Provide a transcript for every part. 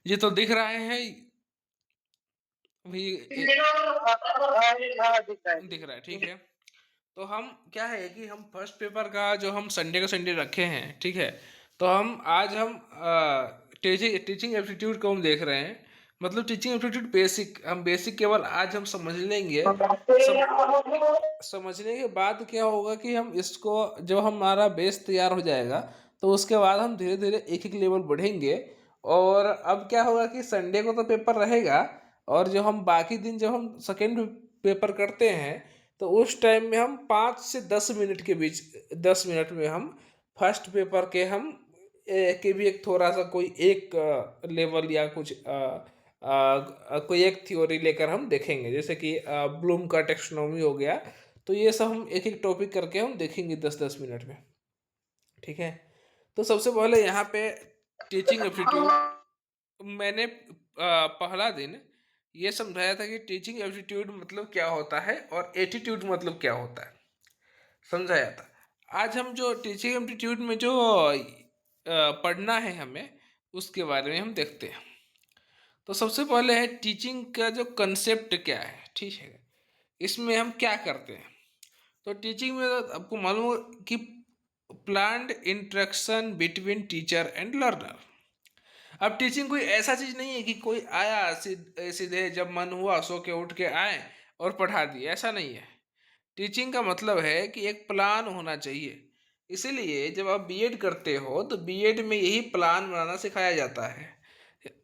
ये तो दिख रहा है भी दिख रहा है, ठीक है। तो हम क्या है कि हम फर्स्ट पेपर का जो हम संडे का संडे रखे हैं, ठीक है। तो हम टीचिंग टीचिंग एप्टीट्यूड को हम देख रहे हैं। मतलब टीचिंग एप्टीट्यूड बेसिक, हम बेसिक केवल आज हम समझ लेंगे। सम, समझने के बाद क्या होगा कि हम इसको, जब हमारा बेस तैयार हो जाएगा तो उसके बाद हम धीरे धीरे एक एक लेवल बढ़ेंगे। और अब क्या होगा कि संडे को तो पेपर रहेगा, और जो हम बाकी दिन जब हम सेकेंड पेपर करते हैं तो उस टाइम में हम 5 से 10 मिनट के बीच, 10 मिनट में हम फर्स्ट पेपर के हम के भी एक थोड़ा सा कोई एक लेवल या कुछ कोई एक थ्योरी लेकर हम देखेंगे, जैसे कि ब्लूम का टेक्सोनोमी हो गया। तो ये सब हम एक एक टॉपिक करके हम देखेंगे 10-10 मिनट में, ठीक है। तो सबसे पहले यहाँ पे टीचिंग एप्टीट्यूड, मैंने पहला दिन ये समझाया था कि टीचिंग एप्टीट्यूड मतलब क्या होता है और एटीट्यूड मतलब क्या होता है, समझाया था। आज हम जो टीचिंग एप्टीट्यूड में जो पढ़ना है हमें, उसके बारे में हम देखते हैं। तो सबसे पहले है टीचिंग का जो कंसेप्ट क्या है, ठीक है। इसमें हम क्या करते हैं। तो टीचिंग में तो आपको मालूम हो कि planned interaction between teacher and learner. अब टीचिंग कोई ऐसा चीज नहीं है कि कोई आया सीधे जब मन हुआ सो के उठ के आए और पढ़ा दिए, ऐसा नहीं है। टीचिंग का मतलब है कि एक प्लान होना चाहिए। इसीलिए जब आप बीएड करते हो तो बीएड में यही प्लान बनाना सिखाया जाता है।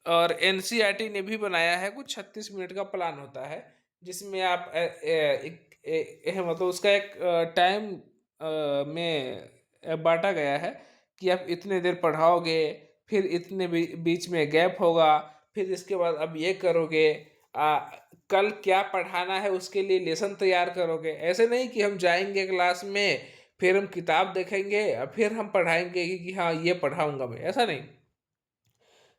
और एनसीईआरटी ने भी बनाया है, कुछ 36 मिनट का प्लान होता है जिसमें आप मतलब उसका एक टाइम में बांटा गया है कि आप इतने देर पढ़ाओगे, फिर इतने बीच में गैप होगा, फिर इसके बाद अब ये करोगे, कल क्या पढ़ाना है उसके लिए लेसन तैयार करोगे। ऐसे नहीं कि हम जाएंगे क्लास में, फिर हम किताब देखेंगे और फिर हम पढ़ाएंगे कि हाँ ये पढ़ाऊंगा मैं, ऐसा नहीं।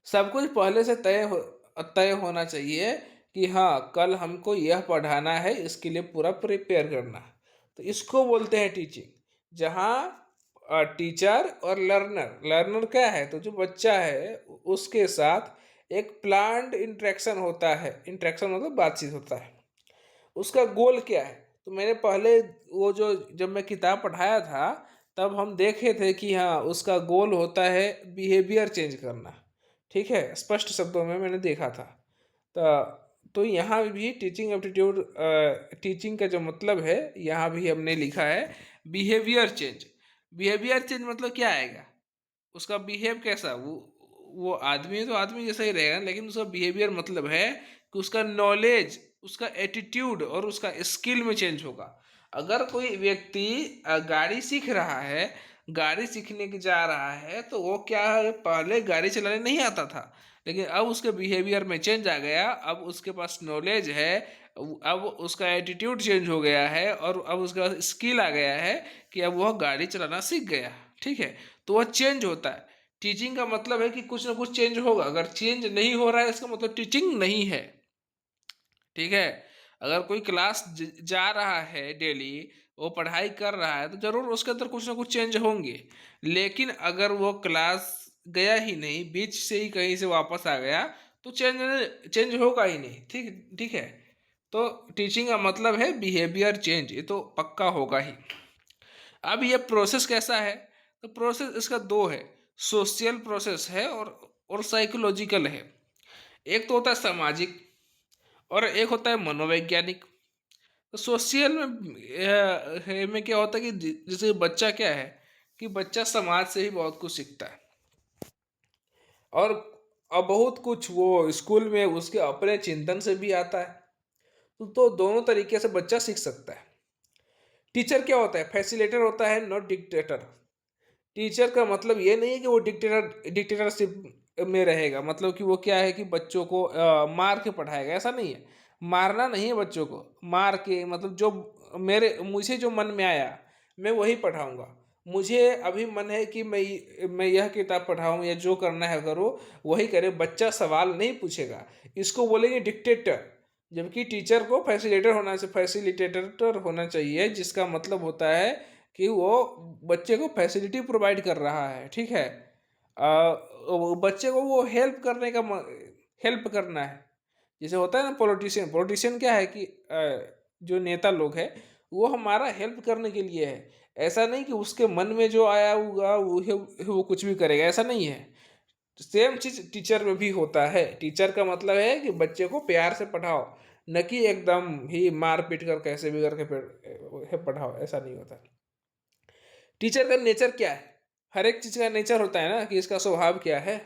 सब कुछ पहले से तय होना चाहिए कि हाँ कल हमको यह पढ़ाना है, इसके लिए पूरा प्रिपेयर करना। तो इसको बोलते हैं टीचिंग। जहाँ टीचर और लर्नर, लर्नर क्या है तो जो बच्चा है उसके साथ एक प्लान्ड इंटरेक्शन होता है। इंटरेक्शन मतलब बातचीत होता है। उसका गोल क्या है, तो मैंने पहले वो जो जब मैं किताब पढ़ाया था तब हम देखे थे कि हाँ उसका गोल होता है बिहेवियर चेंज करना, ठीक है। स्पष्ट शब्दों में मैंने देखा था। तो यहाँ भी टीचिंग एप्टीट्यूड, टीचिंग का जो मतलब है यहाँ भी हमने लिखा है बिहेवियर चेंज। बिहेवियर चेंज मतलब क्या आएगा, उसका बिहेव कैसा, वो आदमी है तो आदमी जैसा ही रहेगा, लेकिन उसका बिहेवियर मतलब है कि उसका नॉलेज, उसका एटीट्यूड और उसका स्किल में चेंज होगा। अगर कोई व्यक्ति गाड़ी सीख रहा है, गाड़ी सीखने के जा रहा है, तो वो क्या है, पहले गाड़ी चलाने नहीं आता था, लेकिन अब उसके बिहेवियर में चेंज आ गया, अब उसके पास नॉलेज है, अब उसका एटीट्यूड चेंज हो गया है, और अब उसके पास स्किल आ गया है कि अब वह गाड़ी चलाना सीख गया, ठीक है। तो वह चेंज होता है। टीचिंग का मतलब है कि कुछ ना कुछ चेंज होगा। अगर चेंज नहीं हो रहा है इसका मतलब टीचिंग नहीं है, ठीक है। अगर कोई क्लास जा रहा है डेली, वो पढ़ाई कर रहा है, तो जरूर उसके अंदर कुछ ना कुछ चेंज होंगे। लेकिन अगर वो क्लास गया ही नहीं, बीच से ही कहीं से वापस आ गया, तो चेंज चेंज होगा ही नहीं, ठीक ठीक है। तो टीचिंग का मतलब है बिहेवियर चेंज, ये तो पक्का होगा ही। अब ये प्रोसेस कैसा है, तो प्रोसेस इसका दो है। सोशल प्रोसेस है और साइकोलॉजिकल है। एक तो होता है सामाजिक और एक होता है मनोवैज्ञानिक। तो सोशल में क्या होता है कि जैसे बच्चा क्या है कि बच्चा समाज से ही बहुत कुछ सीखता है। और अब बहुत कुछ वो स्कूल में उसके अपने चिंतन से भी आता है। तो दोनों तरीके से बच्चा सीख सकता है। टीचर क्या होता है, फैसिलिटेटर होता है, नॉट डिक्टेटर। टीचर का मतलब ये नहीं है कि वो डिक्टेटरशिप में रहेगा, मतलब कि वो क्या है कि बच्चों को मार के पढ़ाएगा, ऐसा नहीं है। मारना नहीं है बच्चों को, मार के मतलब जो मुझे जो मन में आया मैं वही पढ़ाऊंगा। मुझे अभी मन है कि मैं यह किताब पढ़ाऊं या जो करना है करो, वही करे। बच्चा सवाल नहीं पूछेगा, इसको बोलेंगे डिक्टेटर। जबकि टीचर को फैसिलिटेटर होना चाहिए, जिसका मतलब होता है कि वो बच्चे को फैसिलिटी प्रोवाइड कर रहा है, ठीक है। वो बच्चे को वो हेल्प करने का हेल्प करना है। जैसे होता है ना पॉलिटिशियन, पॉलिटिशियन क्या है कि जो नेता लोग हैं वो हमारा हेल्प करने के लिए है। ऐसा नहीं कि उसके मन में जो आया होगा वो कुछ भी करेगा, ऐसा नहीं है। सेम चीज टीचर में भी होता है। टीचर का मतलब है कि बच्चे को प्यार से पढ़ाओ, न कि एकदम ही मार पीट कर कैसे भी करके पढ़ाओ, ऐसा नहीं होता। टीचर का नेचर क्या है? हर एक चीज का नेचर होता है ना कि इसका स्वभाव क्या है।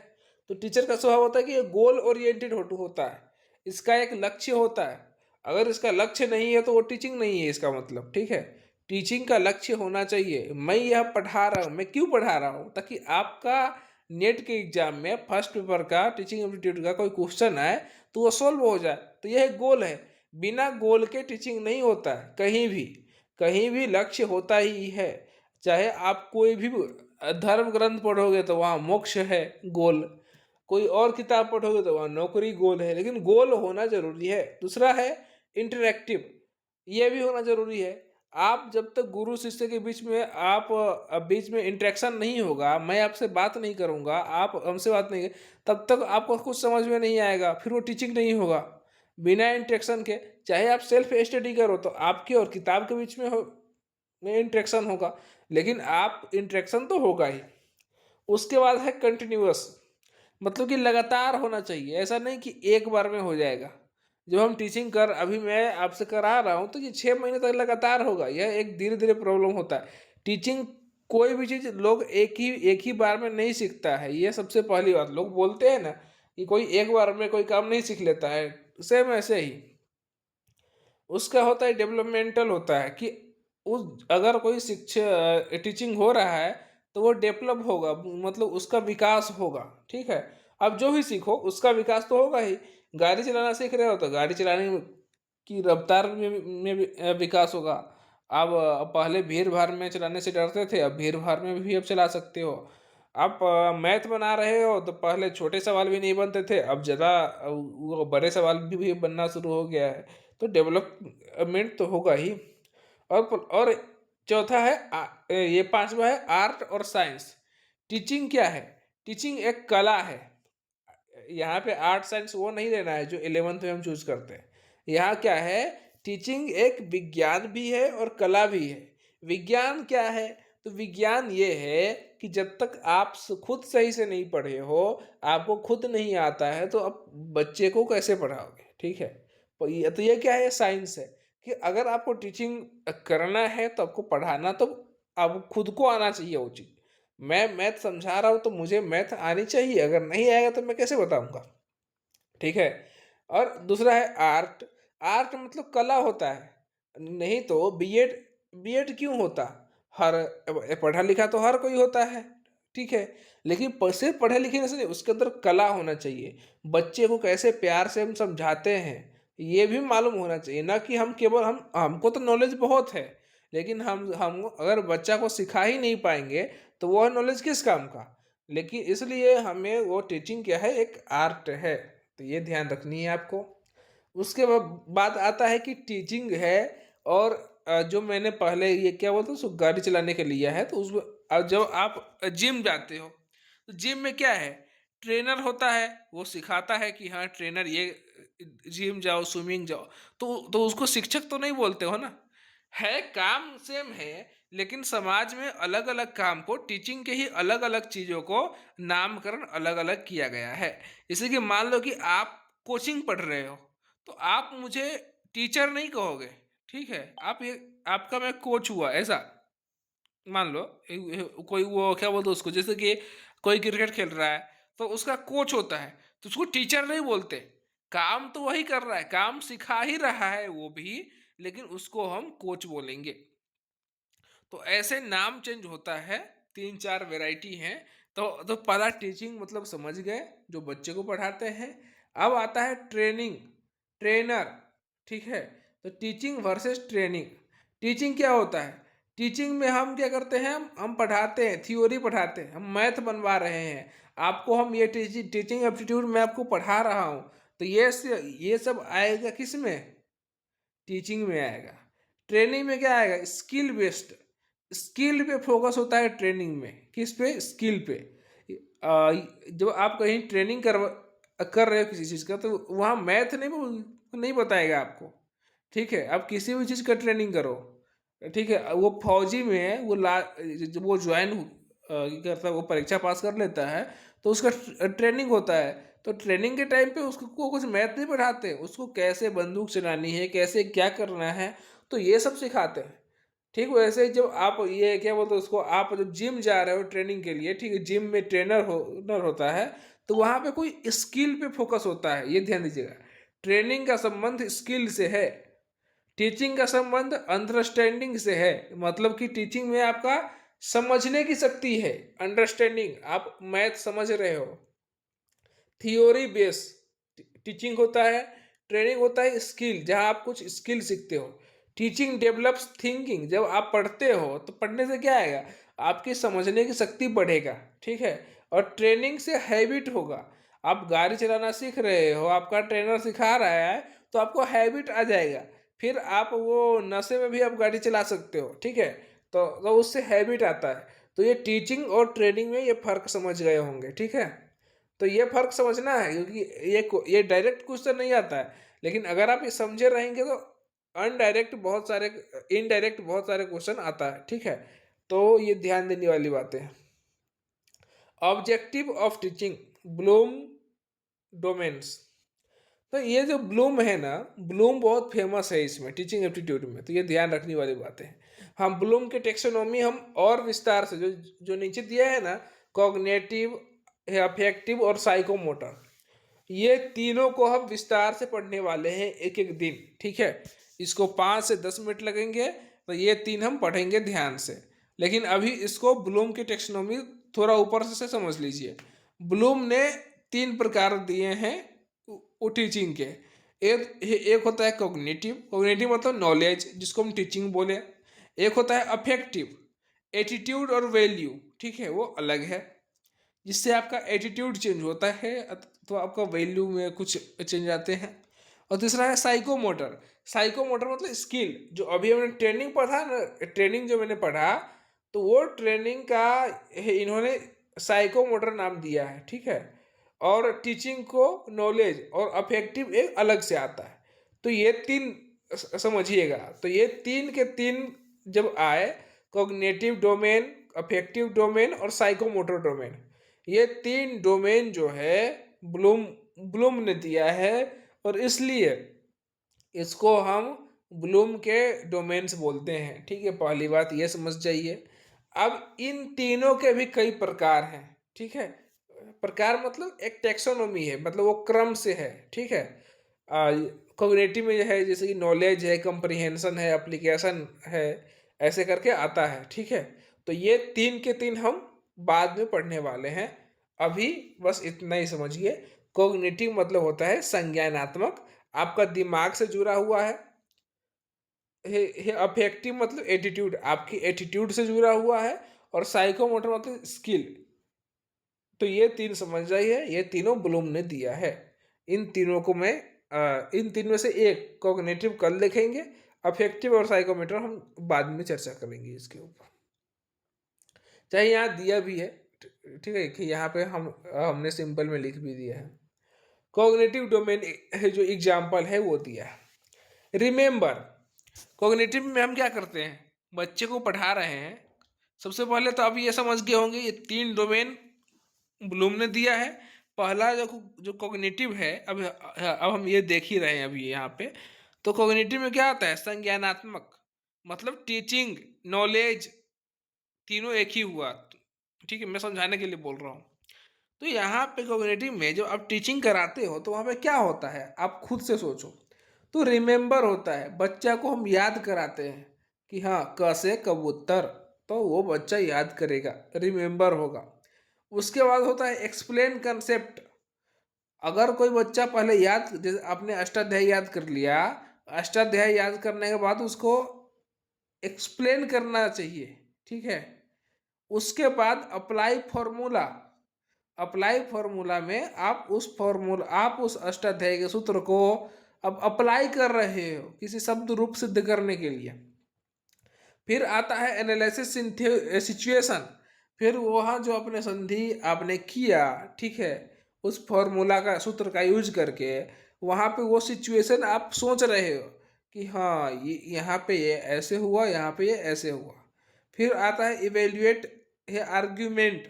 तो टीचर का स्वभाव होता है कि ये गोल ओरिएंटेड होता है। इसका एक लक्ष्य होता है। अगर इसका लक्ष्य नहीं है तो वो टीचिंग नहीं है, इसका मतलब, ठीक है। टीचिंग का लक्ष्य होना चाहिए, मैं यह पढ़ा रहा हूँ, मैं क्यों पढ़ा रहा हूँ, ताकि आपका नेट के एग्जाम में फर्स्ट पेपर का टीचिंग एप्टीट्यूड का कोई क्वेश्चन आए तो वो सोल्व हो जाए। तो यह एक गोल है। बिना गोल के टीचिंग नहीं होता है कहीं भी। कहीं भी लक्ष्य होता ही है। चाहे आप कोई भी धर्म ग्रंथ पढ़ोगे तो वहाँ मोक्ष है, गोल। कोई और किताब पढ़ोगे तो वहाँ नौकरी, गोल है। लेकिन गोल होना जरूरी है। दूसरा है इंटरेक्टिव, ये भी होना जरूरी है। आप जब तक गुरु शिष्य के बीच में बीच में इंटरेक्शन नहीं होगा, मैं आपसे बात नहीं करूंगा, आप हमसे बात नहीं, तब तक आपको कुछ समझ में नहीं आएगा, फिर वो टीचिंग नहीं होगा। बिना इंटरेक्शन के, चाहे आप सेल्फ स्टडी करो तो आपके और किताब के बीच में इंटरेक्शन होगा, लेकिन आप इंटरेक्शन तो होगा ही। उसके बाद है कंटिन्यूअस, मतलब कि लगातार होना चाहिए। ऐसा नहीं कि एक बार में हो जाएगा। जब हम टीचिंग कर अभी मैं आपसे करा रहा हूँ तो ये 6 महीने तक लगातार होगा, यह एक धीरे धीरे प्रॉब्लम होता है। टीचिंग, कोई भी चीज़ लोग एक ही बार में नहीं सीखता है, ये सबसे पहली बात। लोग बोलते हैं ना कि कोई एक बार में कोई काम नहीं सीख लेता है, सेम ऐसे ही उसका होता है, डेवलपमेंटल होता है कि उस अगर कोई शिक्षा टीचिंग हो रहा है तो वो डेवलप होगा, मतलब उसका विकास होगा, ठीक है। अब जो भी सीखो उसका विकास तो होगा ही। गाड़ी चलाना सीख रहे हो तो गाड़ी चलाने की रफ्तार में भी विकास होगा। अब पहले भीड़ भाड़ में चलाने से डरते थे, अब भीड़ भाड़ में भी अब चला सकते हो। आप मैथ बना रहे हो तो पहले छोटे सवाल भी नहीं बनते थे, अब ज़्यादा वो बड़े सवाल भी बनना शुरू हो गया है। तो डेवलपमेंट तो होगा ही। और चौथा है ये पांचवा है आर्ट और साइंस। टीचिंग क्या है? टीचिंग एक कला है। यहाँ पे आर्ट साइंस वो नहीं लेना है जो 11th में हम चूज करते हैं। यहाँ क्या है, टीचिंग एक विज्ञान भी है और कला भी है। विज्ञान क्या है? तो विज्ञान ये है कि जब तक आप खुद सही से नहीं पढ़े हो, आपको खुद नहीं आता है, तो आप बच्चे को कैसे पढ़ाओगे, ठीक है। तो ये क्या है, साइंस है कि अगर आपको टीचिंग करना है तो आपको पढ़ाना तो अब खुद को आना चाहिए वो चीज़। मैं मैथ समझा रहा हूँ तो मुझे मैथ आनी चाहिए, अगर नहीं आएगा तो मैं कैसे बताऊंगा, ठीक है। और दूसरा है आर्ट। आर्ट मतलब कला होता है। नहीं तो बीएड, बीएड क्यों होता? हर पढ़ा लिखा तो हर कोई होता है, ठीक है। लेकिन सिर्फ पढ़े लिखे से नहीं, उसके अंदर कला होना चाहिए। बच्चे को कैसे प्यार से हम समझाते हैं ये भी मालूम होना चाहिए, ना कि हम केवल हम हमको तो नॉलेज बहुत है, लेकिन हम अगर बच्चा को सिखा ही नहीं पाएंगे तो वह नॉलेज किस काम का। लेकिन इसलिए हमें वो टीचिंग क्या है, एक आर्ट है। तो ये ध्यान रखनी है आपको। उसके बाद आता है कि टीचिंग है। और जो मैंने पहले ये क्या बोलते हैं उसको गाड़ी चलाने के लिया है, तो उसमें जब आप जिम जाते हो तो जिम में क्या है, ट्रेनर होता है, वो सिखाता है कि हाँ ट्रेनर ये जिम जाओ, स्विमिंग जाओ। तो उसको शिक्षक तो नहीं बोलते हो ना। है, काम सेम है, लेकिन समाज में अलग अलग काम को, टीचिंग के ही अलग अलग चीज़ों को नामकरण अलग अलग किया गया है। जैसे कि मान लो कि आप कोचिंग पढ़ रहे हो तो आप मुझे टीचर नहीं कहोगे, ठीक है। आप ये, आपका मैं कोच हुआ ऐसा मान लो। कोई वो क्या बोलते हैं उसको, जैसे कि कोई क्रिकेट खेल रहा है तो उसका कोच होता है, तो उसको टीचर नहीं बोलते। काम तो वही कर रहा है, काम सिखा ही रहा है वो भी, लेकिन उसको हम कोच बोलेंगे। तो ऐसे नाम चेंज होता है। 3 4 वैरायटी हैं। तो पहला टीचिंग मतलब समझ गए, जो बच्चे को पढ़ाते हैं। अब आता है ट्रेनिंग, ट्रेनर, ठीक है। तो टीचिंग वर्सेस ट्रेनिंग। टीचिंग क्या होता है? टीचिंग में हम क्या करते हैं, हम पढ़ाते हैं, थ्योरी पढ़ाते हैं, हम मैथ बनवा रहे हैं आपको। हम ये टीचिंग एप्टीट्यूड में आपको पढ़ा रहा हूँ। तो ये सब आएगा किस में? टीचिंग में आएगा। ट्रेनिंग में क्या आएगा? Skill based. स्किल पे फोकस होता है ट्रेनिंग में। किस पे? स्किल पे। जब आप कहीं ट्रेनिंग कर रहे हो किसी चीज़ का, तो वहाँ मैथ नहीं बताएगा आपको। ठीक है, आप किसी भी चीज़ का ट्रेनिंग करो। ठीक है, वो फौजी में है, जब वो ज्वाइन करता है, वो परीक्षा पास कर लेता है, तो उसका ट्रेनिंग होता है। तो ट्रेनिंग के टाइम पे उसको कुछ मैथ नहीं पढ़ाते, उसको कैसे बंदूक चलानी है, कैसे क्या करना है, तो ये सब सिखाते हैं। ठीक वैसे ही जब आप ये क्या बोलते हैं उसको, आप जब जिम जा रहे हो ट्रेनिंग के लिए, ठीक है, जिम में ट्रेनर होता है, तो वहाँ पे कोई स्किल पे फोकस होता है, ये ध्यान दीजिएगा। ट्रेनिंग का संबंध स्किल से है, टीचिंग का संबंध अंडरस्टैंडिंग से है। मतलब कि टीचिंग में आपका समझने की शक्ति है, अंडरस्टैंडिंग, आप मैथ समझ रहे हो। थियोरी बेस टीचिंग होता है, ट्रेनिंग होता है स्किल, जहाँ आप कुछ स्किल सीखते हो। टीचिंग डेवलप्स थिंकिंग, जब आप पढ़ते हो तो पढ़ने से क्या आएगा, आपकी समझने की शक्ति बढ़ेगा। ठीक है, और ट्रेनिंग से हैबिट होगा। आप गाड़ी चलाना सीख रहे हो, आपका ट्रेनर सिखा रहा है, तो आपको हैबिट आ जाएगा। फिर आप वो नशे में भी आप गाड़ी चला सकते हो। ठीक है, तो उससे हैबिट आता है। तो ये टीचिंग और ट्रेनिंग में ये फर्क समझ गए होंगे। ठीक है, तो ये फर्क समझना है, क्योंकि ये डायरेक्ट क्वेश्चन नहीं आता है, लेकिन अगर आप ये समझे रहेंगे तो इनडायरेक्ट बहुत सारे क्वेश्चन आता है। ठीक है, तो ये ध्यान देने वाली बातें हैं। Objective of teaching, Bloom domains. तो ये जो ब्लूम है ना, ब्लूम बहुत फेमस है इसमें टीचिंग एप्टीट्यूड में, तो ये ध्यान रखने वाली बातें हैं। हम ब्लूम के टेक्सोनॉमी हम और विस्तार से, जो जो नीचे दिया है ना, कॉग्निटिव, अफेक्टिव और साइकोमोटर, ये तीनों को हम विस्तार से पढ़ने वाले हैं एक एक दिन। ठीक है, इसको 5 से 10 मिनट लगेंगे, तो ये तीन हम पढ़ेंगे ध्यान से। लेकिन अभी इसको ब्लूम की टेक्सोनॉमी थोड़ा ऊपर से समझ लीजिए। ब्लूम ने 3 प्रकार दिए हैं वो टीचिंग के। एक होता है कॉग्निटिव, कॉग्निटिव मतलब नॉलेज, जिसको हम टीचिंग बोले। एक होता है अफेक्टिव, एटीट्यूड और वैल्यू। ठीक है, वो अलग है, जिससे आपका एटीट्यूड चेंज होता है, तो आपका वैल्यू में कुछ चेंज आते हैं। और तीसरा है साइकोमोटर। साइकोमोटर मतलब स्किल, जो अभी हमने ट्रेनिंग पढ़ा ना, ट्रेनिंग जो मैंने पढ़ा, तो वो ट्रेनिंग का इन्होंने साइकोमोटर नाम दिया है। ठीक है, और टीचिंग को नॉलेज और अफेक्टिव एक अलग से आता है। तो ये तीन समझिएगा, तो ये तीन के तीन जब आए, कॉग्निटिव डोमेन, अफेक्टिव डोमेन और साइकोमोटर डोमेन, ये तीन डोमेन जो है ब्लूम ब्लूम ने दिया है, और इसलिए इसको हम ब्लूम के डोमेन्स बोलते हैं। ठीक है, पहली बात ये समझ जाइए। अब इन तीनों के भी कई प्रकार हैं। ठीक है, प्रकार मतलब एक टेक्सोनोमी है, मतलब वो क्रम से है। ठीक है, कॉग्निटिव में है जैसे कि नॉलेज है, कंप्रीहेंशन है, एप्लीकेशन है, ऐसे करके आता है। ठीक है, तो ये तीन के तीन हम बाद में पढ़ने वाले हैं। अभी बस इतना ही समझिए। कॉग्निटिव मतलब होता है संज्ञानात्मक, आपका दिमाग से जुड़ा हुआ है। अफेक्टिव मतलब एटीट्यूड, आपकी एटीट्यूड से जुड़ा हुआ है। और साइकोमोटर मतलब स्किल। तो ये तीन समझ जाइए, ये तीनों ब्लूम ने दिया है। इन तीनों को मैं इन तीन में से एक कॉग्निटिव कल देखेंगे, अफेक्टिव और साइकोमोटर हम बाद में चर्चा करेंगे इसके ऊपर। चाहे यहाँ दिया भी है, ठीक है, कि यहाँ पे हमने सिंपल में लिख भी दिया है। कॉग्निटिव डोमेन जो एग्जाम्पल है वो दिया है। रिमेंबर, कॉग्निटिव में हम क्या करते हैं, बच्चे को पढ़ा रहे हैं। सबसे पहले तो आप ये समझ गए होंगे, ये 3 डोमेन ब्लूम ने दिया है। पहला जो जो कॉग्निटिव है, अब हम ये देख ही रहे हैं अभी यहाँ पे। तो कॉग्निटिव में क्या आता है, संज्ञानात्मक, मतलब टीचिंग, नॉलेज, तीनों एक ही हुआ। ठीक है, मैं समझाने के लिए बोल रहा हूँ। तो यहाँ पे कॉग्निटिव में जब आप टीचिंग कराते हो, तो वहाँ पे क्या होता है, आप खुद से सोचो। तो रिमेंबर होता है, बच्चा को हम याद कराते हैं कि हाँ, क से कबूतर, तो वो बच्चा याद करेगा, रिमेंबर होगा। उसके बाद होता है एक्सप्लेन कंसेप्ट। अगर कोई बच्चा पहले जैसे आपने अष्टाध्यायी याद कर लिया, अष्टाध्यायी याद करने के बाद उसको एक्सप्लेन करना चाहिए। ठीक है, उसके बाद अप्लाई फॉर्मूला। अप्लाई फॉर्मूला में आप उस अष्टाध्यायी के सूत्र को अब अप्लाई कर रहे हो किसी शब्द रूप सिद्ध करने के लिए। फिर आता है एनालिसिस सिचुएशन। फिर वहाँ जो अपने संधि आपने किया, ठीक है, उस फॉर्मूला का सूत्र का यूज करके वहाँ पे वो सिचुएशन आप सोच रहे हो कि हाँ ये यहाँ पे ये ऐसे हुआ, यहाँ पे ये ऐसे हुआ। फिर आता है इवेल्युएट है आर्ग्यूमेंट।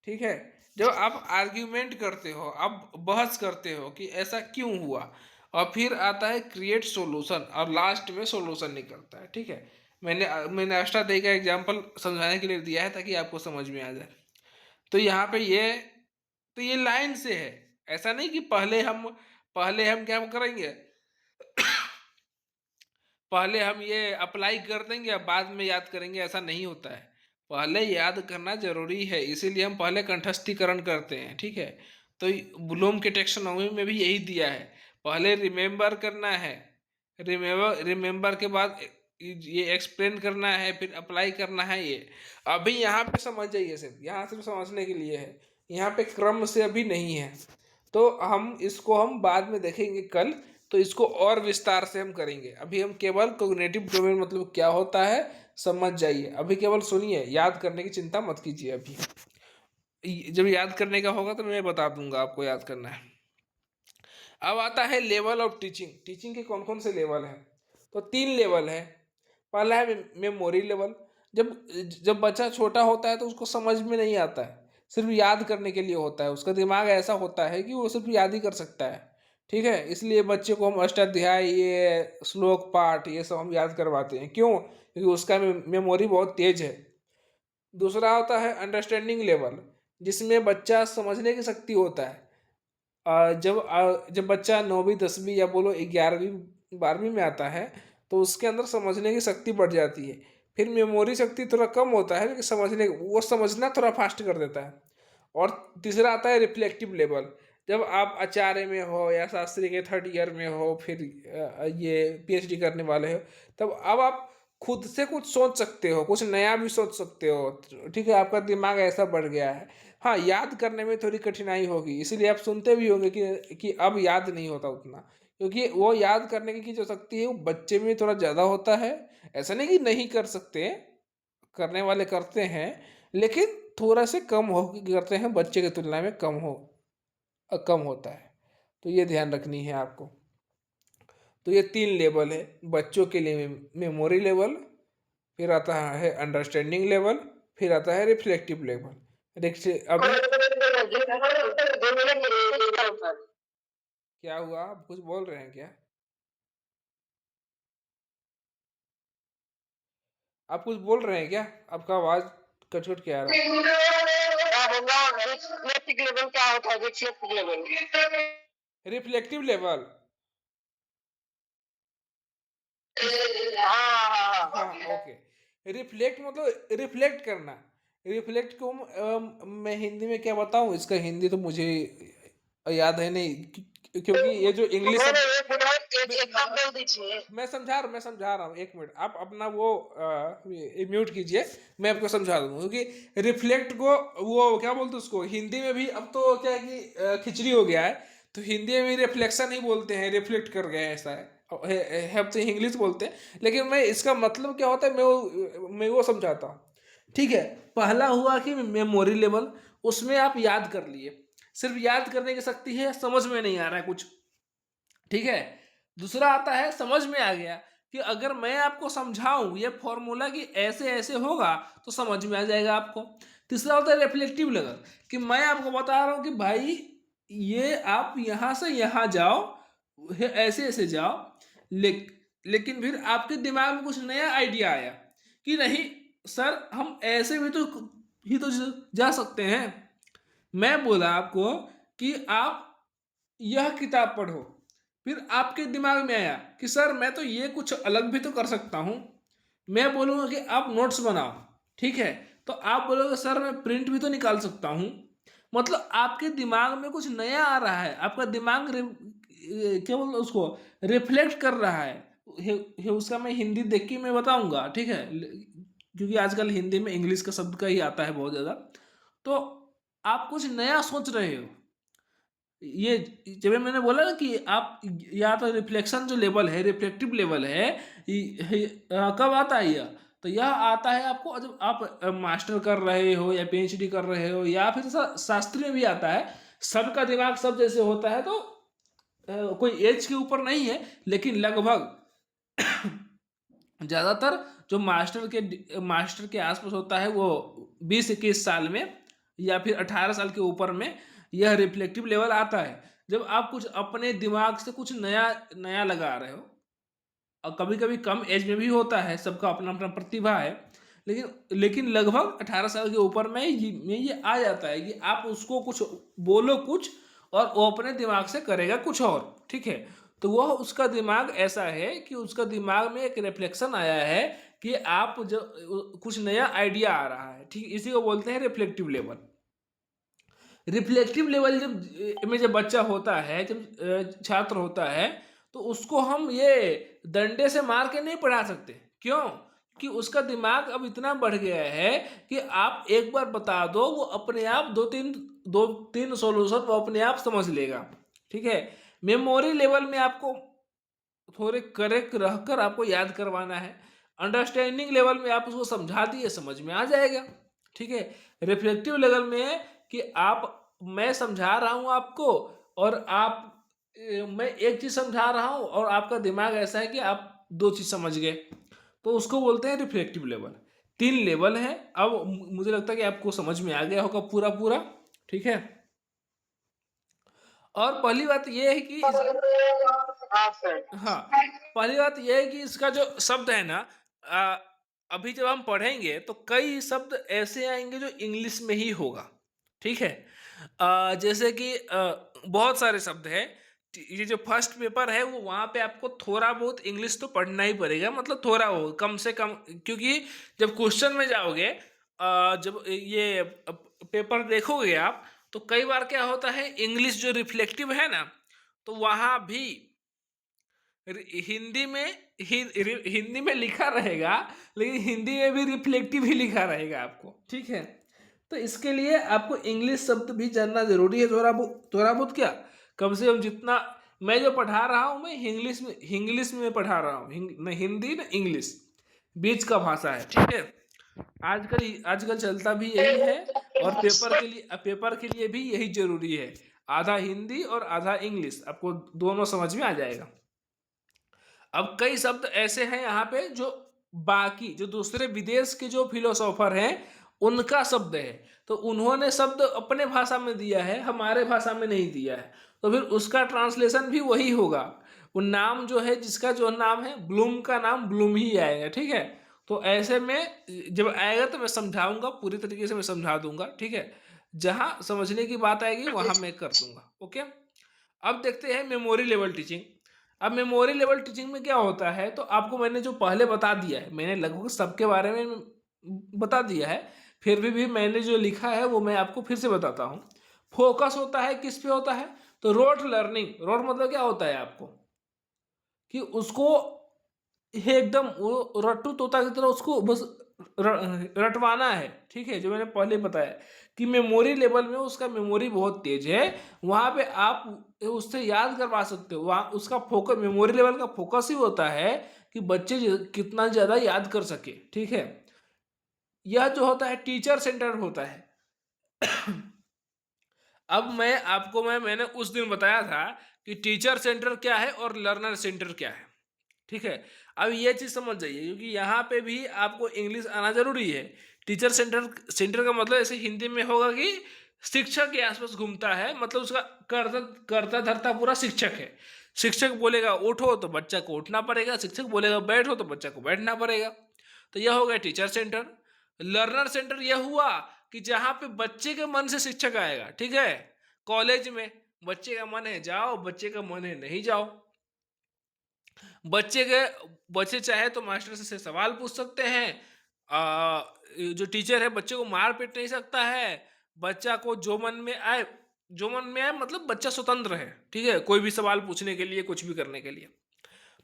ठीक है, जब आप आर्ग्यूमेंट करते हो, आप बहस करते हो कि ऐसा क्यों हुआ, और फिर आता है क्रिएट सॉल्यूशन, और लास्ट में सॉल्यूशन निकलता है। ठीक है, मैंने अष्टाध्यायी का एग्जांपल समझाने के लिए दिया है ताकि आपको समझ में आ जाए। तो यहाँ पे ये लाइन से है, ऐसा नहीं कि पहले हम क्या करेंगे, पहले हम ये अप्लाई कर देंगे अब बाद में याद करेंगे, ऐसा नहीं होता है। पहले याद करना जरूरी है, इसीलिए हम पहले कंठस्थीकरण करते हैं। ठीक है, तो ब्लूम के टेक्सोनॉमी में भी यही दिया है, पहले रिमेम्बर करना है, रिमेम्बर के बाद ये एक्सप्लेन करना है, फिर अप्लाई करना है। ये अभी यहाँ पे समझ जाइए, सिर्फ समझने के लिए है, यहाँ पे क्रम से अभी नहीं है। तो हम बाद में देखेंगे कल, तो इसको और विस्तार से हम करेंगे। अभी हम केवल कोग्निटिव डोमेन मतलब क्या होता है समझ जाइए, अभी केवल सुनिए, याद करने की चिंता मत कीजिए। अभी जब याद करने का होगा तो मैं बता दूंगा आपको याद करना है। अब आता है लेवल ऑफ टीचिंग। टीचिंग के कौन कौन से लेवल हैं? तो 3 लेवल है। पहला है मेमोरी लेवल। जब जब बच्चा छोटा होता है तो उसको समझ में नहीं आता है, सिर्फ याद करने के लिए होता है, उसका दिमाग ऐसा होता है कि वो सिर्फ याद ही कर सकता है। ठीक है, इसलिए बच्चे को हम अष्टाध्याय, ये श्लोक पाठ, ये सब हम याद करवाते हैं। क्यों? क्योंकि उसका मेमोरी बहुत तेज है। दूसरा होता है अंडरस्टैंडिंग लेवल, जिसमें बच्चा समझने की शक्ति होता है। जब बच्चा 9वीं 10वीं या बोलो 11वीं 12वीं में आता है तो उसके अंदर समझने की शक्ति बढ़ जाती है। फिर मेमोरी शक्ति थोड़ा कम होता है, लेकिन वो समझना थोड़ा फास्ट कर देता है। और तीसरा आता है रिफ्लेक्टिव लेवल। जब आप आचार्य में हो या शास्त्री के 3rd ईयर में हो, फिर ये पीएचडी करने वाले हो, तब अब आप खुद से कुछ सोच सकते हो, कुछ नया भी सोच सकते हो। ठीक है, आपका दिमाग ऐसा बढ़ गया है। हाँ, याद करने में थोड़ी कठिनाई होगी, इसीलिए आप सुनते भी होंगे कि अब याद नहीं होता उतना, क्योंकि वो याद करने की जो शक्ति है वो बच्चे में थोड़ा ज़्यादा होता है। ऐसा नहीं कि नहीं कर सकते, करने वाले करते हैं, लेकिन थोड़ा से कम हो करते हैं, बच्चे की तुलना में कम होता है। तो ये ध्यान रखनी है आपको। तो ये 3 लेवल है बच्चों के लिए। मेमोरी लेवल, फिर आता है अंडरस्टैंडिंग लेवल, फिर आता है रिफ्लेक्टिव लेवल। देखिए अभी क्या हुआ, आप कुछ बोल रहे हैं क्या? आप कुछ बोल रहे हैं क्या? आपका आवाज कट कट के आ रहा है। रिफ्लेक्टिव लेवल, हाँ ओके। रिफ्लेक्ट मतलब रिफ्लेक्ट करना। रिफ्लेक्ट को मैं हिंदी में क्या बताऊं, इसका हिंदी तो मुझे याद है नहीं, क्योंकि ये जो इंग्लिश मैं समझा रहा हूँ, 1 मिनट आप अपना वो म्यूट कीजिए, मैं आपको समझा दूंगा। क्योंकि रिफ्लेक्ट को वो क्या बोलते हैं उसको हिंदी में भी, अब तो क्या है कि खिचड़ी हो गया है, तो हिंदी में भी रिफ्लेक्शन ही बोलते हैं, रिफ्लेक्ट कर गए हैं, ऐसा है। अब तो इंग्लिश बोलते हैं, लेकिन मैं इसका मतलब क्या होता है मैं वो समझाता हूँ। ठीक है, पहला हुआ कि मेमोरी लेवल, उसमें आप याद कर लिए, सिर्फ याद करने की शक्ति है, समझ में नहीं आ रहा है कुछ। ठीक है, दूसरा आता है समझ में आ गया, कि अगर मैं आपको समझाऊं ये फॉर्मूला कि ऐसे ऐसे होगा, तो समझ में आ जाएगा आपको। तीसरा होता है रिफ्लेक्टिव लेवल, कि मैं आपको बता रहा हूं कि भाई ये आप यहां से यहां जाओ, ऐसे ऐसे जाओ, ले, लेकिन फिर आपके दिमाग में कुछ नया आइडिया आया कि नहीं सर, हम ऐसे भी तो जा सकते हैं। मैं बोला आपको कि आप यह किताब पढ़ो, फिर आपके दिमाग में आया कि सर मैं तो ये कुछ अलग भी तो कर सकता हूँ। मैं बोलूँगा कि आप नोट्स बनाओ, ठीक है, तो आप बोलोगे सर मैं प्रिंट भी तो निकाल सकता हूँ। मतलब आपके दिमाग में कुछ नया आ रहा है, आपका दिमाग क्या बोलते हैं उसको, रिफ्लेक्ट कर रहा है। उसका मैं हिंदी देख के मैं बताऊंगा, ठीक है, क्योंकि आजकल हिंदी में इंग्लिश का शब्द का ही आता है बहुत ज़्यादा। तो आप कुछ नया सोच रहे हो। ये जब मैंने बोला ना कि आप या तो रिफ्लेक्शन जो लेवल है, रिफ्लेक्टिव लेवल है, कब आता है यह? तो यह आता है आपको जब आप मास्टर कर रहे हो या पीएचडी कर रहे हो, या फिर शास्त्री में भी आता है, सबका दिमाग सब जैसे होता है, तो कोई एज के ऊपर नहीं है, लेकिन लगभग ज़्यादातर जो मास्टर के आसपास होता है वो 20-21 साल में या फिर 18 साल के ऊपर में यह रिफ्लेक्टिव लेवल आता है, जब आप कुछ अपने दिमाग से कुछ नया नया लगा रहे हो। और कभी कभी कम एज में भी होता है, सबका अपना अपना प्रतिभा है, लेकिन लगभग 18 साल के ऊपर में ये आ जाता है कि आप उसको कुछ बोलो कुछ, और वो अपने दिमाग से करेगा कुछ और, ठीक है। तो वह उसका दिमाग ऐसा है कि उसका दिमाग में एक रिफ्लेक्शन आया है कि आप जो कुछ नया आइडिया आ रहा है, ठीक, इसी को बोलते हैं रिफ्लेक्टिव लेवल। रिफ्लेक्टिव लेवल जब बच्चा होता है, जब छात्र होता है, तो उसको हम ये डंडे से मार के नहीं पढ़ा सकते। क्यों? कि उसका दिमाग अब इतना बढ़ गया है कि आप एक बार बता दो, वो अपने आप दो तीन सॉल्यूशन वो अपने आप समझ लेगा, ठीक है। मेमोरी लेवल में आपको थोड़े करेक्ट रहकर आपको याद करवाना है। अंडरस्टैंडिंग लेवल में आप उसको समझा दिए, समझ में आ जाएगा, ठीक है। रिफ्लेक्टिव लेवल में कि मैं समझा रहा हूँ आपको, और मैं एक चीज समझा रहा हूँ और आपका दिमाग ऐसा है कि आप दो चीज समझ गए, तो उसको बोलते हैं रिफ्लेक्टिव लेवल। 3 लेवल है। अब मुझे लगता है कि आपको समझ में आ गया होगा पूरा पूरा, ठीक है। और पहली बात यह है कि हाँ, पहली बात यह है कि इसका जो शब्द है ना, आ, अभी जब हम पढ़ेंगे तो कई शब्द ऐसे आएंगे जो इंग्लिश में ही होगा, ठीक है। जैसे कि बहुत सारे शब्द हैं। ये जो फर्स्ट पेपर है वो वहाँ पे आपको थोड़ा बहुत इंग्लिश तो पढ़ना ही पड़ेगा, मतलब थोड़ा हो कम से कम, क्योंकि जब क्वेश्चन में जाओगे, जब ये पेपर देखोगे आप, तो कई बार क्या होता है, इंग्लिश जो रिफ्लेक्टिव है ना, तो वहाँ भी हिंदी में हिंदी में लिखा रहेगा, लेकिन हिंदी में भी रिफ्लेक्टिव ही लिखा रहेगा आपको, ठीक है। तो इसके लिए आपको इंग्लिश शब्द भी जानना जरूरी है, थोड़ा बहुत क्या, कम से कम जितना मैं जो पढ़ा रहा हूँ, मैं इंग्लिश में पढ़ा रहा हूँ, न हिंदी न इंग्लिश, बीच का भाषा है, ठीक है। आजकल चलता भी यही है, और पेपर के लिए भी यही जरूरी है। आधा हिंदी और आधा इंग्लिश, आपको दोनों समझ में आ जाएगा। अब कई शब्द ऐसे हैं यहाँ पे जो बाकी जो दूसरे विदेश के जो फिलोसोफर हैं उनका शब्द है, तो उन्होंने शब्द अपने भाषा में दिया है, हमारे भाषा में नहीं दिया है, तो फिर उसका ट्रांसलेशन भी वही होगा। वो नाम जो है, जिसका जो नाम है, ब्लूम का नाम ब्लूम ही आएगा, ठीक है। तो ऐसे में जब आएगा तो मैं समझाऊंगा, पूरी तरीके से मैं समझा दूंगा, ठीक है। जहां समझने की बात आएगी वहां मैं कर दूंगा, ओके। अब देखते हैं मेमोरी लेवल टीचिंग। अब मेमोरी लेवल टीचिंग में क्या होता है, तो आपको मैंने जो पहले बता दिया है, मैंने लगभग सबके बारे में बता दिया है, फिर भी मैंने जो लिखा है वो मैं आपको फिर से बताता हूँ। फोकस होता है किस पे होता है, तो रोट लर्निंग। रोट मतलब क्या होता है आपको, कि उसको ये एकदम वो रट्टू तोता की तरह उसको बस रटवाना है, ठीक है। जो मैंने पहले बताया कि मेमोरी लेवल में उसका मेमोरी बहुत तेज है, वहां पे आप उससे याद करवा सकते हो। वहाँ उसका फोकस, मेमोरी लेवल का फोकस ही होता है कि बच्चे कितना ज्यादा याद कर सके, ठीक है। यह जो होता है टीचर सेंटर होता है। अब मैंने उस दिन बताया था कि टीचर सेंटर क्या है और लर्नर सेंटर क्या है, ठीक है। अब ये चीज समझ जाइए, क्योंकि यहाँ पे भी आपको इंग्लिश आना जरूरी है। टीचर सेंटर का मतलब ऐसे हिंदी में होगा कि शिक्षक के आसपास घूमता है, मतलब उसका करता करता धरता पूरा शिक्षक है। शिक्षक बोलेगा उठो तो बच्चा को उठना पड़ेगा, शिक्षक बोलेगा बैठो तो बच्चा को बैठना पड़ेगा। तो यह हो गया टीचर सेंटर। लर्नर सेंटर यह हुआ कि जहाँ पे बच्चे के मन से शिक्षक आएगा, ठीक है। कॉलेज में बच्चे का मन है जाओ, बच्चे का मन है नहीं जाओ। बच्चे के बच्चे चाहे तो मास्टर से सवाल पूछ सकते हैं। जो टीचर है बच्चे को मार पीट नहीं सकता है। बच्चा को जो मन में आए मतलब बच्चा स्वतंत्र है, ठीक है, कोई भी सवाल पूछने के लिए, कुछ भी करने के लिए।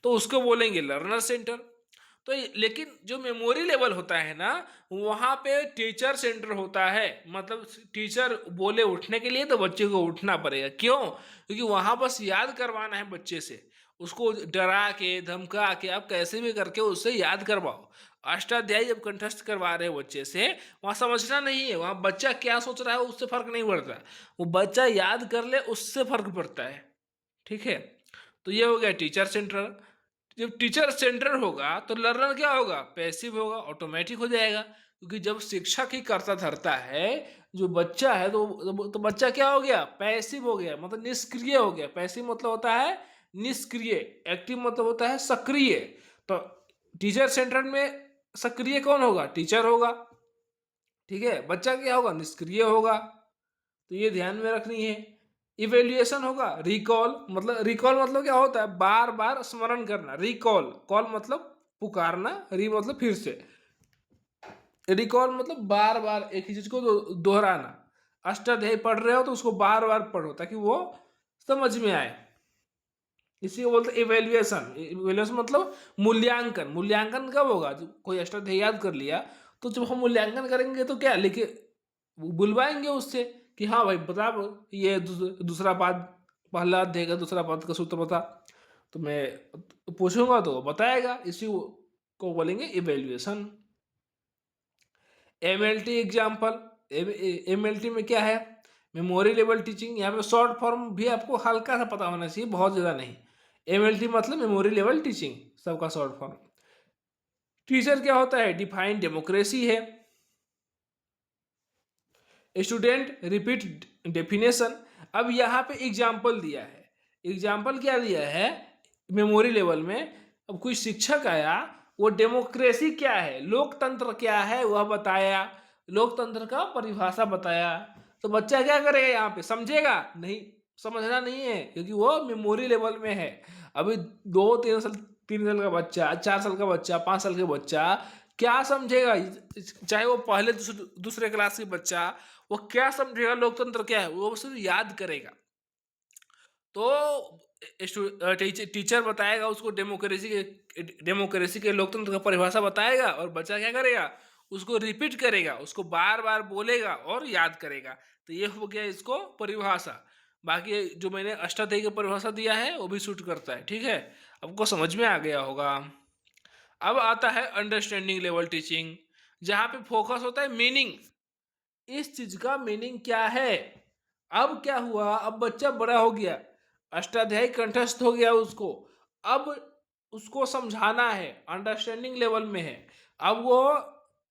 तो उसको बोलेंगे लर्नर सेंटर। तो लेकिन जो मेमोरी लेवल होता है ना, वहाँ पे टीचर सेंटर होता है। मतलब टीचर बोले उठने के लिए तो बच्चे को उठना पड़ेगा। क्यों? क्योंकि वहाँ बस याद करवाना है बच्चे से। उसको डरा के धमका के आप कैसे भी करके उससे याद करवाओ। अष्टाध्यायी जब कंठस्थ करवा रहे हो बच्चे से, वहाँ समझना नहीं है, वहाँ बच्चा क्या सोच रहा है उससे फर्क नहीं पड़ता। वो बच्चा याद कर ले उससे फर्क पड़ता है। ठीक है, तो ये हो गया टीचर सेंटर। जब टीचर सेंटर होगा तो लर्नर क्या होगा? पैसिव होगा, ऑटोमेटिक हो जाएगा। क्योंकि जब शिक्षक ही करता धरता है, जो बच्चा है तो बच्चा क्या हो गया? पैसिव हो गया, मतलब निष्क्रिय हो गया। पैसिव मतलब होता है निष्क्रिय, एक्टिव मतलब होता है सक्रिय। तो टीचर सेंटर में सक्रिय कौन होगा? टीचर होगा। ठीक है, बच्चा क्या होगा? निष्क्रिय होगा। तो ये ध्यान में रखनी है। इवेल्युएशन होगा, रिकॉल मतलब क्या होता है? बार बार स्मरण करना। रिकॉल, कॉल मतलब पुकारना, री मतलब फिर से, रिकॉल मतलब बार बार एक ही चीज को दोहराना। अष्टाध्यायी पढ़ रहे हो तो उसको बार बार पढ़ो ताकि वो समझ में आए। इसी को बोलते इवेल्युएशन। इवेल्युएशन मतलब मूल्यांकन। मूल्यांकन कब होगा? जब कोई अष्टाध्यायी याद कर लिया तो जब हम मूल्यांकन करेंगे तो क्या लिखे, बुलवाएंगे उससे कि हाँ भाई बता, ये दूसरा पाद, पहला अध्याय का दूसरा पाद का सूत्र बता। तो मैं पूछूंगा तो वो बताएगा। इसी को बोलेंगे इवेल्युएशन। MLT example. एमएलटी में क्या है? Memory level teaching. यहाँ पे शॉर्ट फॉर्म भी आपको हल्का सा पता होना चाहिए, बहुत ज़्यादा नहीं। एमएलटी मतलब मेमोरी लेवल टीचिंग, सबका शॉर्ट फॉर्म। टीचर क्या होता है? डिफाइंड डेमोक्रेसी है। Student repeat definition. अब यहाँ पे एग्जाम्पल दिया है। एग्जाम्पल क्या दिया है? मेमोरी लेवल में अब कोई शिक्षक आया, वो डेमोक्रेसी क्या है, लोकतंत्र क्या है वह बताया, लोकतंत्र का परिभाषा बताया। तो बच्चा क्या करेगा? यहाँ पे समझेगा नहीं, समझना नहीं है, क्योंकि वो मेमोरी लेवल में है। अभी 2-3 साल, 3 साल का बच्चा, 4 साल का बच्चा, 5 साल का बच्चा क्या समझेगा? चाहे वो पहले दूसरे क्लास के बच्चा, वो क्या समझेगा लोकतंत्र क्या है? वो सिर्फ याद करेगा। तो टीचर बताएगा उसको डेमोक्रेसी के लोकतंत्र का परिभाषा बताएगा, और बच्चा क्या करेगा? उसको रिपीट करेगा, उसको बार बार बोलेगा और याद करेगा। तो ये हो गया इसको परिभाषा। बाकी जो मैंने अष्टाध्यायी की परिभाषा दिया है वो भी सूट करता है। ठीक है, आपको समझ में आ गया होगा। अब आता है अंडरस्टैंडिंग लेवल टीचिंग, जहाँ पे फोकस होता है मीनिंग। इस चीज का मीनिंग क्या है? अब क्या हुआ? अब बच्चा बड़ा हो गया, अष्टाध्यायी कंठस्थ हो गया उसको। अब उसको समझाना है, अंडरस्टैंडिंग लेवल में है। अब वो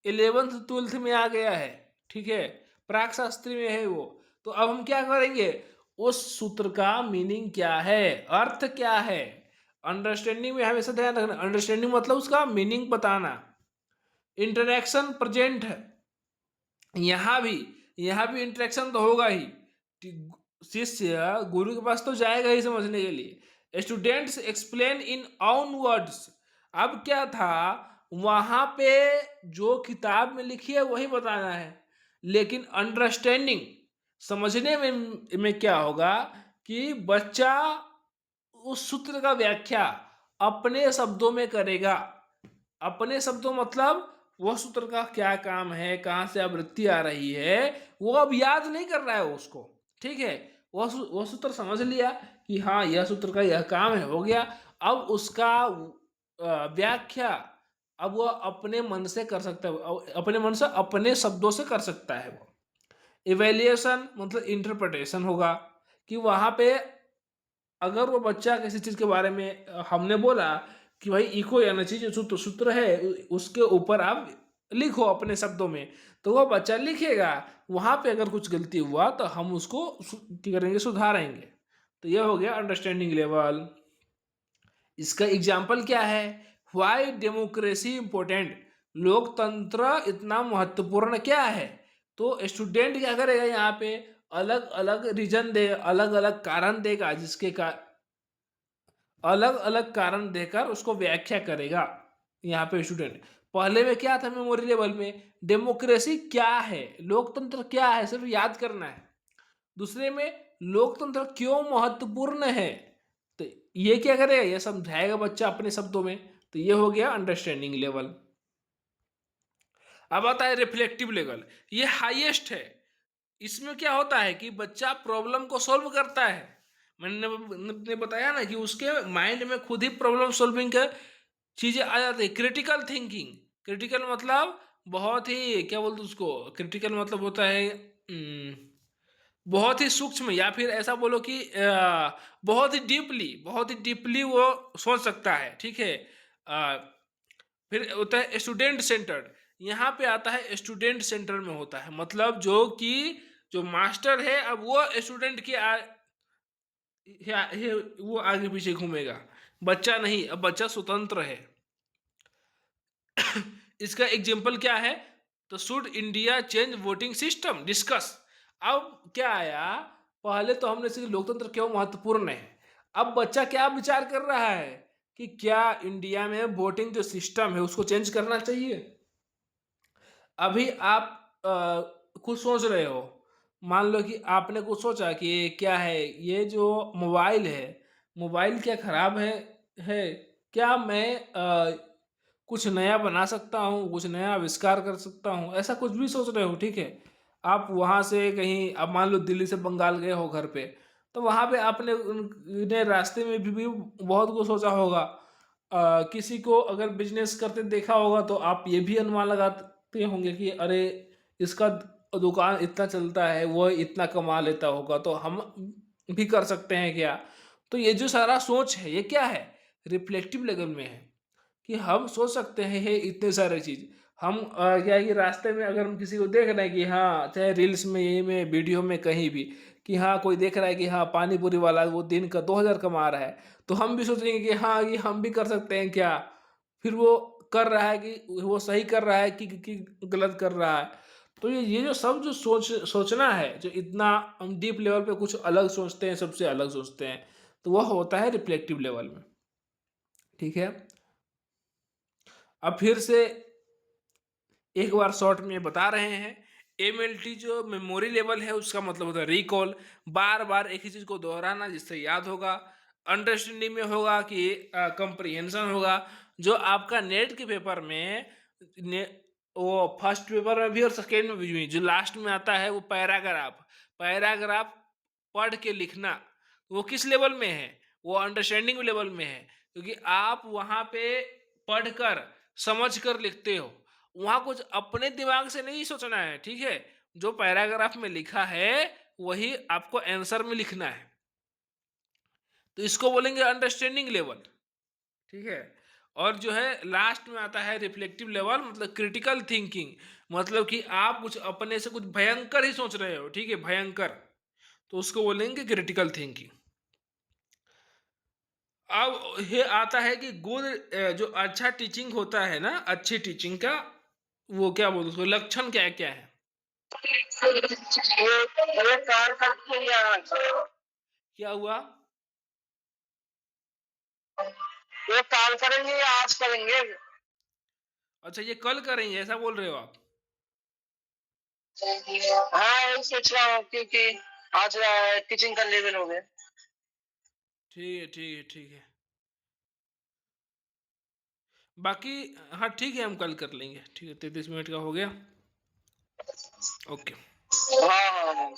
11th-12th में आ गया है। ठीक है, प्राक शास्त्री में है वो। तो अब हम क्या करेंगे? उस सूत्र का मीनिंग क्या है, अर्थ क्या है? अंडरस्टैंडिंग में हमेशा ध्यान रखना, अंडरस्टैंडिंग मतलब उसका मीनिंग बताना। इंटरेक्शन प्रेजेंट है यहाँ भी इंटरेक्शन तो होगा ही। शिष्य गुरु के पास तो जाएगा ही समझने के लिए। Students explain in own words. अब क्या था, वहां पे जो किताब में लिखी है वही बताना है, लेकिन अंडरस्टैंडिंग, समझने में क्या होगा कि बच्चा उस सूत्र का व्याख्या अपने शब्दों में करेगा। अपने शब्दों मतलब वह सूत्र का क्या काम है, कहाँ से आवृत्ति आ रही है, वो अब याद नहीं कर रहा है उसको। ठीक है, वह सूत्र समझ लिया कि हाँ यह सूत्र का यह काम है, हो गया। अब उसका व्याख्या अब वो अपने मन से कर सकता है, अपने मन से अपने शब्दों से कर सकता है वो। इवेल्युएशन मतलब इंटरप्रिटेशन होगा, कि वहाँ पे अगर वो बच्चा किसी चीज के बारे में हमने बोला कि भाई इको एनर्जी जो सूत्र सूत्र है उसके ऊपर आप लिखो अपने शब्दों में, तो वो बच्चा लिखेगा। वहां पे अगर कुछ गलती हुआ तो हम उसको क्या करेंगे? सुधारेंगे। तो ये हो गया अंडरस्टैंडिंग लेवल। इसका एग्जाम्पल क्या है? व्हाई डेमोक्रेसी इंपॉर्टेंट, लोकतंत्र इतना महत्वपूर्ण क्या है? तो स्टूडेंट क्या करेगा? यहाँ पे अलग अलग रीजन देगा, अलग अलग कारण देगा, जिसके का अलग अलग कारण देकर उसको व्याख्या करेगा। यहाँ पे स्टूडेंट पहले में क्या था? मेमोरी लेवल में डेमोक्रेसी क्या है, लोकतंत्र क्या है, सिर्फ याद करना है। दूसरे में लोकतंत्र क्यों महत्वपूर्ण है, तो ये क्या करेगा? ये समझाएगा बच्चा अपने शब्दों में। तो ये हो गया अंडरस्टैंडिंग लेवल। अब आता है रिफ्लेक्टिव लेवल, ये हाईएस्ट है। इसमें क्या होता है कि बच्चा प्रॉब्लम को सॉल्व करता है। मैंने बताया ना कि उसके माइंड में खुद ही प्रॉब्लम सॉल्विंग का चीजें आ जाती है। क्रिटिकल थिंकिंग, क्रिटिकल मतलब बहुत ही, क्या बोलते उसको, क्रिटिकल मतलब होता है बहुत ही सूक्ष्म, या फिर ऐसा बोलो कि बहुत ही डीपली वो सोच सकता है, ठीक है। अ, फिर होता है स्टूडेंट सेंटर्ड। यहाँ पे आता है स्टूडेंट सेंटर में होता है, मतलब जो कि जो मास्टर है अब वो स्टूडेंट के वो आगे पीछे घूमेगा, बच्चा नहीं, अब बच्चा स्वतंत्र है। इसका एग्जाम्पल क्या है, तो should India change voting system discuss. अब क्या आया, पहले तो हमने सीखा लोकतंत्र क्यों महत्वपूर्ण है। अब बच्चा क्या विचार कर रहा है कि क्या इंडिया में वोटिंग जो सिस्टम है उसको चेंज करना चाहिए। अभी आप कुछ सोच रहे हो, मान लो कि आपने कुछ सोचा कि क्या है ये जो मोबाइल है, मोबाइल क्या खराब है क्या मैं कुछ नया बना सकता हूँ, कुछ नया आविष्कार कर सकता हूँ, ऐसा कुछ भी सोच रहे हो, ठीक है। आप वहाँ से कहीं, अब मान लो दिल्ली से बंगाल गए हो घर पे, तो वहाँ पे आपने उन्हें रास्ते में भी बहुत कुछ सोचा होगा। किसी को अगर बिजनेस करते देखा होगा तो आप ये भी अनुमान लगाते होंगे कि अरे इसका दुकान इतना चलता है, वो इतना कमा लेता होगा, तो हम भी कर सकते हैं क्या। तो ये जो सारा सोच है ये क्या है, रिफ्लेक्टिव लेवल में है, कि हम सोच सकते हैं ये इतने सारे चीज। हम क्या है कि रास्ते में अगर हम किसी को देख रहे हैं कि हाँ, चाहे रील्स में, ये में, वीडियो में, कहीं भी, कि हाँ कोई देख रहा है कि हाँ पानी पूरी वाला वो दिन का 2000 कमा रहा है, तो हम भी सोचेंगे कि हाँ ये हम भी कर सकते हैं क्या। फिर वो कर रहा है कि वो सही कर रहा है कि गलत कर रहा है। तो ये जो सब जो सोचना है, जो इतना हम डीप लेवल पे कुछ अलग सोचते हैं, सबसे अलग सोचते हैं, तो वह होता है रिफ्लेक्टिव लेवल में, ठीक है। अब फिर से एक बार शॉर्ट में बता रहे हैं, एमएलटी जो मेमोरी लेवल है उसका मतलब होता है रिकॉल, बार बार एक ही चीज को दोहराना जिससे याद होगा। अंडरस्टैंडिंग में होगा कि कंप्रिहेंशन होगा। जो आपका नेट के पेपर में वो फर्स्ट पेपर में भी और सेकेंड में भी, जो लास्ट में आता है वो पैराग्राफ, पैराग्राफ पढ़ के लिखना, वो किस लेवल में है, वो अंडरस्टैंडिंग लेवल में है, क्योंकि आप वहां पे पढ़कर समझ कर लिखते हो। वहां कुछ अपने दिमाग से नहीं सोचना है, ठीक है। जो पैराग्राफ में लिखा है वही आपको आंसर में लिखना है, तो इसको बोलेंगे अंडरस्टैंडिंग लेवल, ठीक है। और जो है लास्ट में आता है रिफ्लेक्टिव लेवल, मतलब क्रिटिकल थिंकिंग, मतलब कि आप कुछ अपने से कुछ भयंकर ही सोच रहे हो, ठीक है, भयंकर, तो उसको बोलेंगे क्रिटिकल थिंकिंग। अब ये आता है कि गुड, जो अच्छा टीचिंग होता है ना, अच्छी टीचिंग का वो क्या बोलते हैं, उसको लक्षण क्या क्या है। ये कार करके क्या हुआ, ये काल करेंगे या आज करेंगे। अच्छा ये कल करेंगे ऐसा बोल रहे हो आप। हाँ यही सोच रहा हूँ क्योंकि आज टीचिंग का लेवल हो गया। ठीक है, ठीक है, ठीक है। बाकी हाँ ठीक है, हम कल कर लेंगे, ठीक है, 33 मिनट का हो गया। ओके। हाँ हाँ हाँ।